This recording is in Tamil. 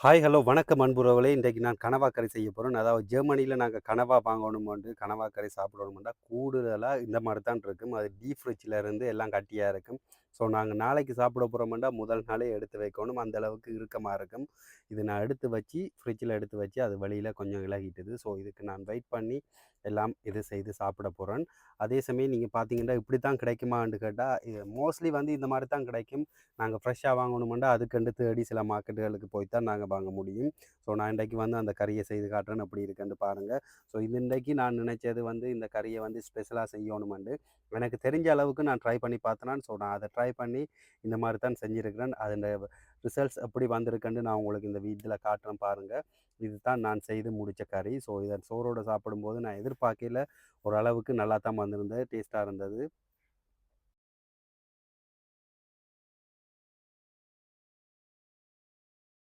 ஹாய், ஹலோ, வணக்கம் அன்புறவுகளே! இன்றைக்கு நான் கனவா கறி செய்ய போறேன். அதாவது ஜெர்மனியில நாங்க கனவா வாங்கணுமெண்டு, கனவா கறி சாப்பிடணுமெண்டா, கூடுதலா இந்த மாரி தான் இருக்கும். அது டீப் ஃப்ரிட்ஜ்ல இருந்து எல்லாம் கட்டியா இருக்கும். ஸோ, நாங்க நாளைக்கு சாப்பிட போறோமெண்டா, முதல் நாளே எடுத்து வைக்கணும். அந்த அளவுக்கு இறுக்கமா இருக்கும். இது நான் எடுத்து வச்சு, ஃப்ரிட்ஜில எடுத்து வச்சு, அது வெளியில கொஞ்சம் இளகிட்டுது. ஸோ, இதுக்கு நான் வெயிட் பண்ணி, எல்லாம் இது செய்து சாப்பிட போறேன். அதே சமயம் நீங்க பார்த்தீங்கன்னா, இப்படி தான் கிடைக்குமான்னு கேட்டா, மோஸ்ட்லி வந்து இந்த மாரி தான் கிடைக்கும். நாங்க ஃப்ரெஷ்ஷா வாங்கணுமெண்டா, அதுக்கண்டு தேடி சில மார்க்கெட்டுகளுக்கு போய் தான் நாங்க வாங்க முடியும். ஸோ, நான் இன்றைக்கு வந்து அந்த கறிய செய்து காட்டுறேன். எப்படி இருக்குன்னு பாருங்க. ஸோ, இது இன்றைக்கு நான் நினைச்சது வந்து இந்த கறிய வந்து ஸ்பெஷலா செய்யணுமெண்டு. எனக்கு தெரிஞ்ச அளவுக்கு நான் ட்ரை பண்ணி பார்த்தேன். ஸோ, நான் அத ட்ரை பண்ணி இந்த மாரி தான் செஞ்சிருக்கிறேன். அதோட ரிசல்ட்ஸ் எப்படி வந்திருக்குன்னு நான் உங்களுக்கு இந்த வீடியோல காட்டுறேன் பாருங்க. இதுதான் நான் செய்து முடிச்ச கறி. ஸோ, இத சோறோட சாப்பிடும்போது நான் எதிர்பார்க்கையில ஓரளவுக்கு நல்லா தான் வந்திருந்தது. டேஸ்ட்டா இருந்தது.